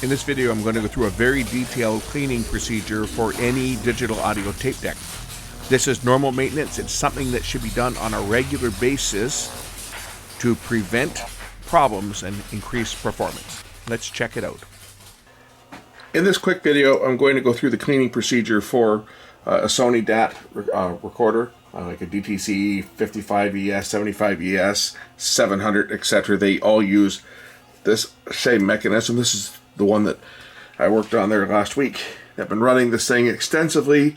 In this video, I'm going to go through a very detailed cleaning procedure for any digital audio tape deck. This is normal maintenance. It's something that should be done on a regular basis to prevent problems and increase performance. Let's check it out. In this quick video, I'm going to go through the cleaning procedure for a Sony DAT recorder, like a DTC 55ES, 75ES, 700, etc. They all use this same mechanism. This is the one that I worked on there last week. I've been running this thing extensively,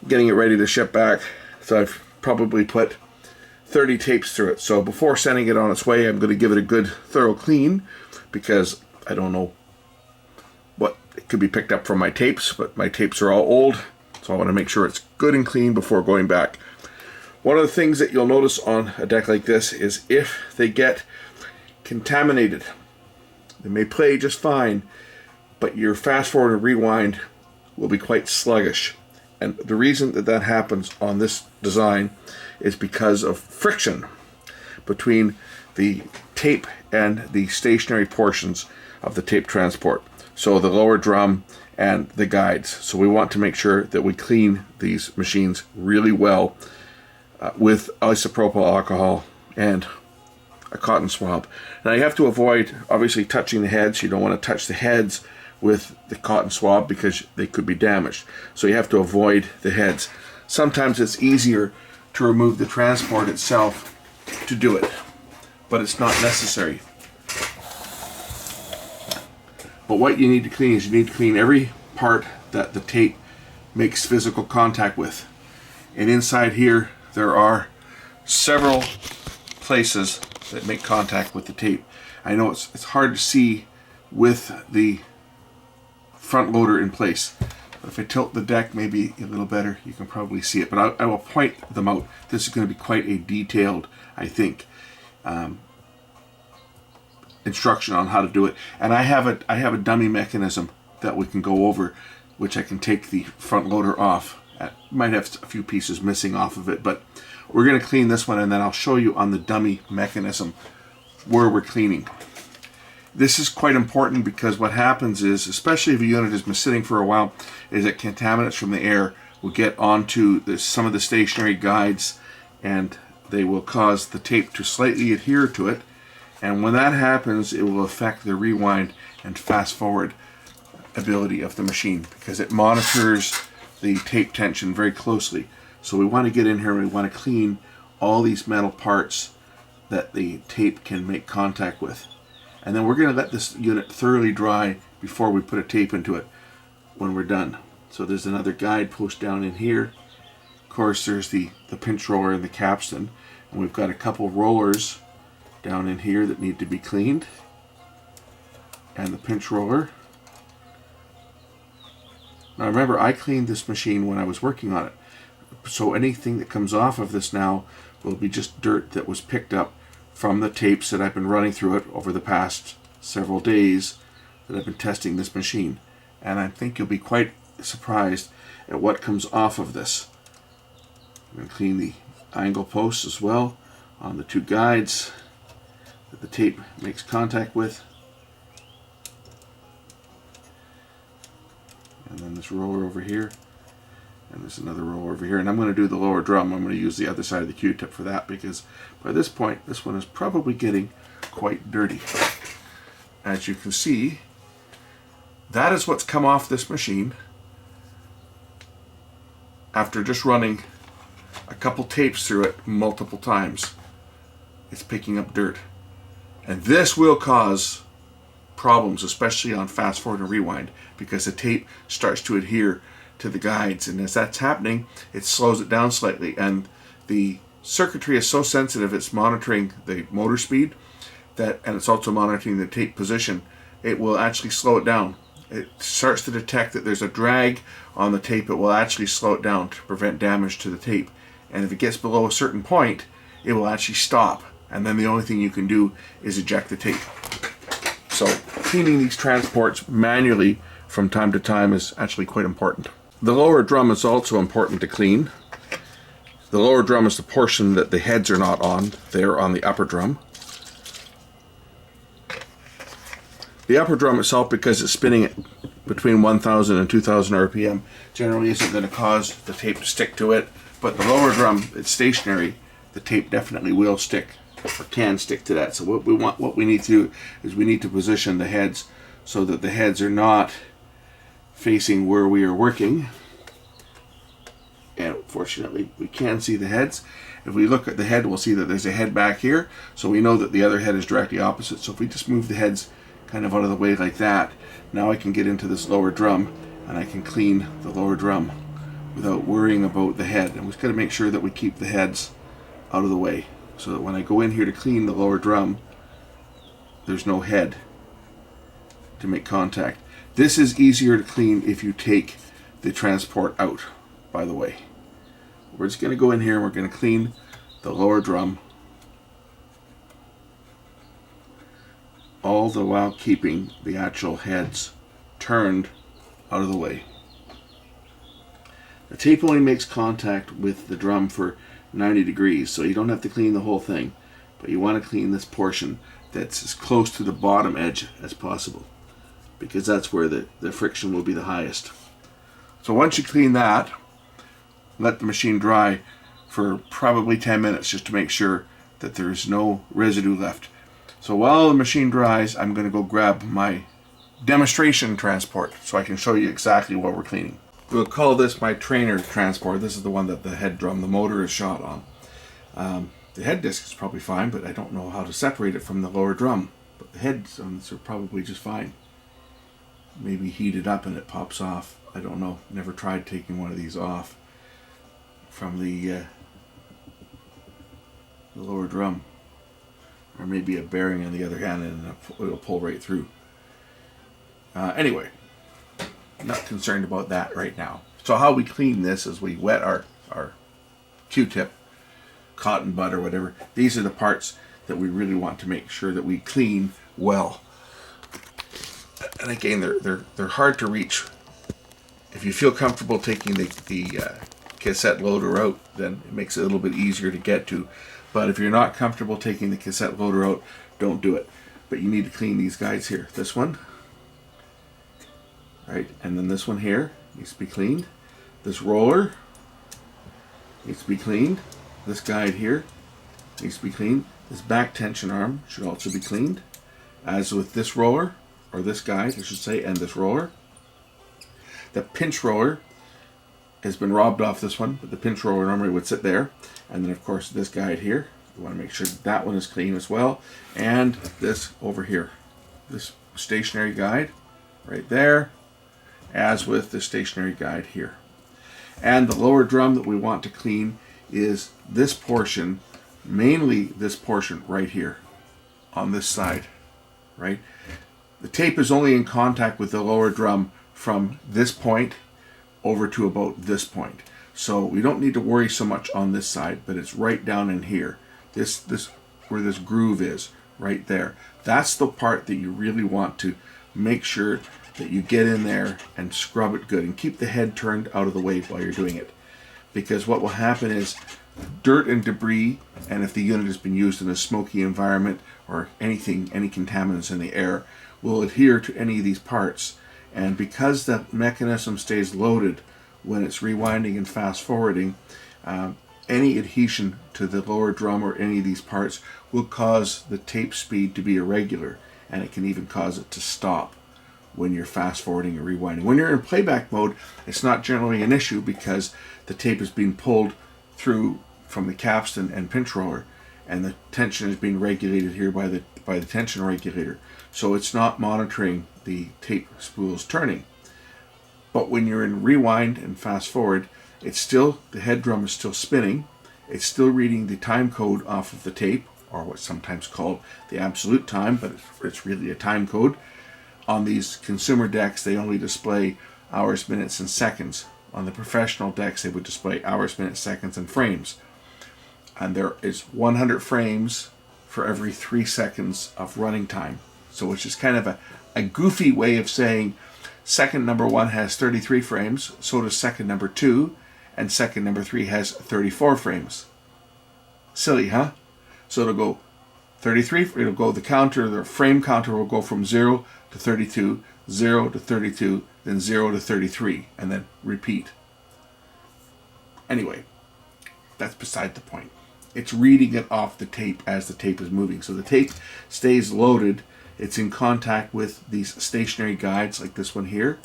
getting it ready to ship back. So I've probably put 30 tapes through it. So before sending it on its way, I'm going to give it a good thorough clean, because I don't know what it could be picked up from my tapes, but my tapes are all old. So I want to make sure it's good and clean before going back. One of the things that you'll notice on a deck like this is if they get contaminated, they may play just fine, but your fast forward and rewind will be quite sluggish. And the reason that that happens on this design is because of friction between the tape and the stationary portions of the tape transport. So the lower drum and the guides. So we want to make sure that we clean these machines really well with isopropyl alcohol and a cotton swab. Now you have to avoid obviously touching the heads. You don't want to touch the heads with the cotton swab because they could be damaged. So you have to avoid the heads. Sometimes it's easier to remove the transport itself to do it, but it's not necessary. But what you need to clean is you need to clean every part that the tape makes physical contact with. And inside here there are several places that make contact with the tape. I know it's hard to see with the front loader in place, but if I tilt the deck maybe a little better, you can probably see it. But I will point them out. This is going to be quite a detailed, I think, instruction on how to do it. And I have a dummy mechanism that we can go over, which I can take the front loader off. It might have a few pieces missing off of it, but we're going to clean this one, and then I'll show you on the dummy mechanism where we're cleaning. This is quite important because what happens is, especially if a unit has been sitting for a while, is that contaminants from the air will get onto some of the stationary guides, and they will cause the tape to slightly adhere to it. And when that happens, it will affect the rewind and fast forward ability of the machine, because it monitors the tape tension very closely. So we want to get in here and we want to clean all these metal parts that the tape can make contact with. And then we're going to let this unit thoroughly dry before we put a tape into it when we're done. So there's another guide post down in here. Of course, there's the pinch roller and the capstan. And we've got a couple rollers down in here that need to be cleaned. And the pinch roller. Now remember, I cleaned this machine when I was working on it. So anything that comes off of this now will be just dirt that was picked up from the tapes that I've been running through it over the past several days that I've been testing this machine. And I think you'll be quite surprised at what comes off of this. I'm going to clean the angle posts as well on the two guides that the tape makes contact with. And then this roller over here. And there's another roller over here. And I'm going to do the lower drum. I'm going to use the other side of the Q-tip for that, because by this point, this one is probably getting quite dirty. As you can see, that is what's come off this machine after just running a couple tapes through it multiple times. It's picking up dirt. And this will cause problems, especially on fast forward and rewind, because the tape starts to adhere to the guides, and as that's happening, it slows it down slightly. And the circuitry is so sensitive, it's monitoring the motor speed, and it's also monitoring the tape position. It will actually slow it down. It starts to detect that there's a drag on the tape. It will actually slow it down to prevent damage to the tape. And if it gets below a certain point, it will actually stop. And then the only thing you can do is eject the tape. So cleaning these transports manually from time to time is actually quite important. The lower drum is also important to clean. The lower drum is the portion that the heads are not on. They're on the upper drum. The upper drum itself, because it's spinning it between 1000 and 2000 RPM, generally isn't going to cause the tape to stick to it. But the lower drum, it's stationary, the tape definitely will stick, or can stick to that. So what we need to do is we need to position the heads so that the heads are not facing where we are working. And fortunately, we can see the heads. If we look at the head, we'll see that there's a head back here. So we know that the other head is directly opposite. So if we just move the heads kind of out of the way like that, now I can get into this lower drum and I can clean the lower drum without worrying about the head. And we've got to make sure that we keep the heads out of the way so that when I go in here to clean the lower drum, there's no head to make contact. This is easier to clean if you take the transport out, by the way. We're just going to go in here and we're going to clean the lower drum, all the while keeping the actual heads turned out of the way. The tape only makes contact with the drum for 90 degrees, so you don't have to clean the whole thing, but you want to clean this portion that's as close to the bottom edge as possible, because that's where the friction will be the highest. So once you clean that, let the machine dry for probably 10 minutes just to make sure that there's no residue left. So while the machine dries, I'm going to go grab my demonstration transport so I can show you exactly what we're cleaning. We'll call this my trainer transport. This is the one that the head drum, the motor, is shot on. The head disc is probably fine, but I don't know how to separate it from the lower drum. But the heads on this are probably just fine. Maybe heat it up and it pops off. I don't know. Never tried taking one of these off from the lower drum. Or maybe a bearing on the other hand and it'll pull right through. Anyway, not concerned about that right now. So how we clean this is we wet our Q-tip, cotton bud or whatever. These are the parts that we really want to make sure that we clean well. And again, they're hard to reach. If you feel comfortable taking the cassette loader out, then it makes it a little bit easier to get to. But if you're not comfortable taking the cassette loader out, don't do it. But you need to clean these guys here. This one, right, and then this one here needs to be cleaned. This roller needs to be cleaned. This guide here needs to be cleaned. This back tension arm should also be cleaned. As with this roller, or this guide, I should say, and this roller. The pinch roller has been robbed off this one, but the pinch roller normally would sit there. And then of course this guide here, you want to make sure that one is clean as well. And this over here, this stationary guide right there, as with the stationary guide here. And the lower drum that we want to clean is this portion, mainly this portion right here on this side, right? The tape is only in contact with the lower drum from this point over to about this point. So we don't need to worry so much on this side, but it's right down in here. This where this groove is, right there. That's the part that you really want to make sure that you get in there and scrub it good and keep the head turned out of the way while you're doing it. Because what will happen is dirt and debris, and if the unit has been used in a smoky environment or anything, any contaminants in the air, will adhere to any of these parts. And because the mechanism stays loaded when it's rewinding and fast forwarding, any adhesion to the lower drum or any of these parts will cause the tape speed to be irregular, and it can even cause it to stop when you're fast forwarding or rewinding. When you're in playback mode, it's not generally an issue because the tape is being pulled through from the capstan and pinch roller, and the tension is being regulated here by the tension regulator. So it's not monitoring the tape spools turning. But when you're in rewind and fast forward, it's still, the head drum is still spinning. It's still reading the time code off of the tape, or what's sometimes called the absolute time, but it's really a time code. On these consumer decks, they only display hours, minutes, and seconds. On the professional decks, they would display hours, minutes, seconds, and frames. And there is 100 frames for every 3 seconds of running time. So which is kind of a goofy way of saying second number 1 has 33 frames, so does second number 2, and second number 3 has 34 frames. Silly, huh? So it'll go 33, it'll go, the counter, the frame counter will go from 0 to 32, 0 to 32, then 0 to 33, and then repeat. Anyway, that's beside the point. It's reading it off the tape as the tape is moving. So the tape stays loaded. It's in contact with these stationary guides like this one here.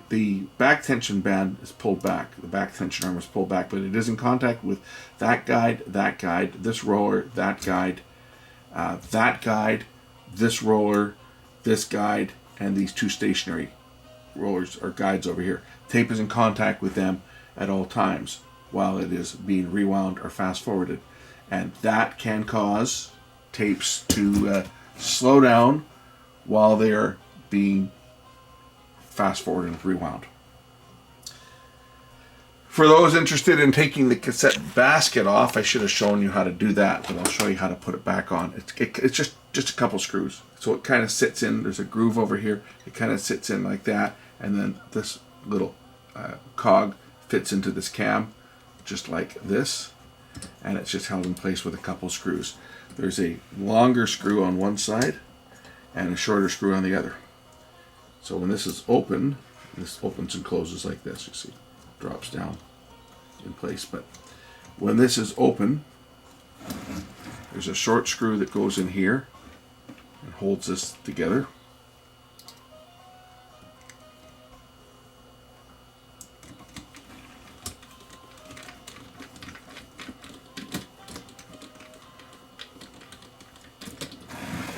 The back tension band is pulled back. The back tension arm is pulled back, but it is in contact with that guide, this roller, that guide, this roller, this guide, and these two stationary rollers or guides over here. Tape is in contact with them at all times while it is being rewound or fast forwarded, and that can cause tapes to slow down while they are being fast forwarded and rewound. For those interested in taking the cassette basket off, I should have shown you how to do that, but I'll show you how to put it back on. It's just a couple screws. So it kind of sits in, there's a groove over here, it kind of sits in like that, and then this little cog fits into this cam, just like this, and it's just held in place with a couple screws. There's a longer screw on one side and a shorter screw on the other. So when this is open, this opens and closes like this, you see, drops down in place. But when this is open, there's a short screw that goes in here and holds this together.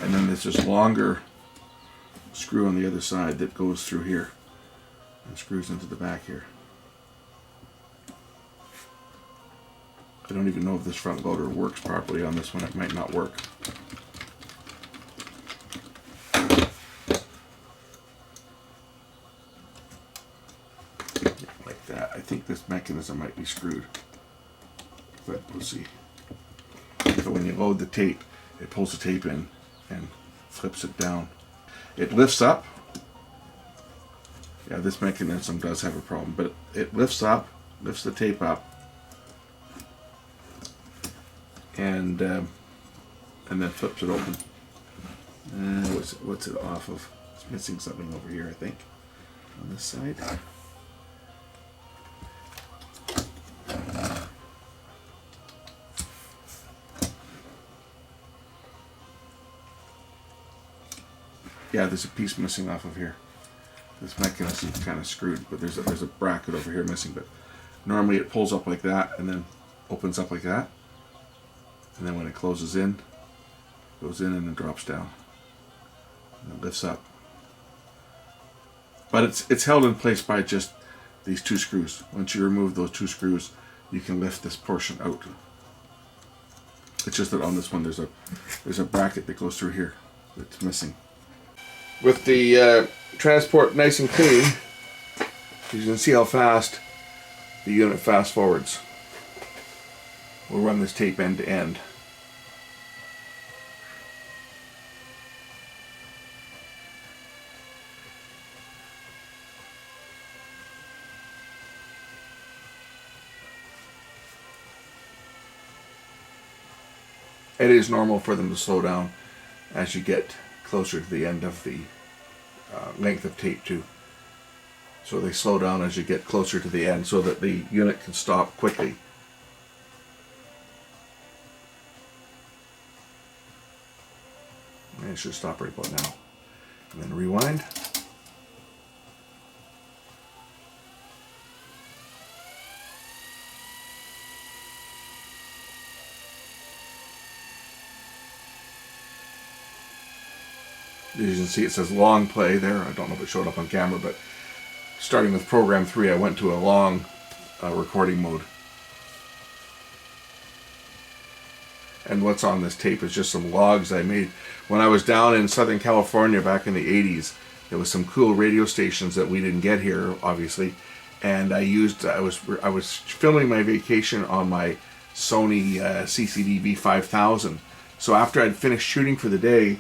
And then there's this longer screw on the other side that goes through here and screws into the back here. I don't even know if this front loader works properly on this one. It might not work. Like that. I think this mechanism might be screwed, but we'll see. So when you load the tape, it pulls the tape in and flips it down. It lifts up. Yeah, this mechanism does have a problem, but it lifts up, lifts the tape up, and then flips it open. What's it off of? It's missing something over here, I think, on this side. Yeah, there's a piece missing off of here. This mechanism is kind of screwed, but there's a bracket over here missing. But normally it pulls up like that and then opens up like that, and then when it closes in, it goes in and then drops down, and it lifts up. But it's held in place by just these two screws. Once you remove those two screws, you can lift this portion out. It's just that on this one there's a bracket that goes through here that's missing. With the transport nice and clean, you can see how fast the unit fast forwards. We'll run this tape end to end. It is normal for them to slow down as you get closer to the end of the length of tape too. So they slow down as you get closer to the end so that the unit can stop quickly. And it should stop right about now. And then rewind. As you can see, it says long play there. I don't know if it showed up on camera, but starting with program 3, I went to a long recording mode. And what's on this tape is just some logs I made. When I was down in Southern California back in the 80s, there was some cool radio stations that we didn't get here, obviously. And I was filming my vacation on my Sony CCD V5000. So after I'd finished shooting for the day,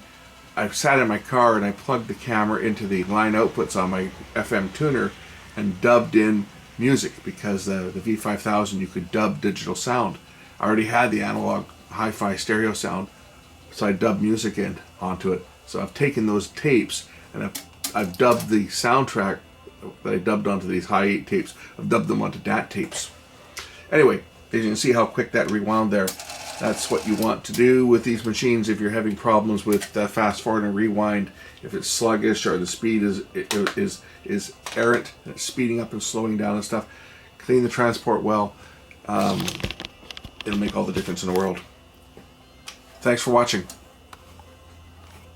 I sat in my car and I plugged the camera into the line outputs on my FM tuner and dubbed in music, because the V5000 you could dub digital sound. I already had the analog hi-fi stereo sound So I dubbed music onto it. So I've taken those tapes and I've dubbed the soundtrack that I dubbed onto these high 8 tapes. I've dubbed them onto DAT tapes. Anyway, as you can see how quick that rewound there. That's what you want to do with these machines if you're having problems with fast forward and rewind. If it's sluggish or the speed is errant, it's speeding up and slowing down and stuff. Clean the transport well. It'll make all the difference in the world. Thanks for watching.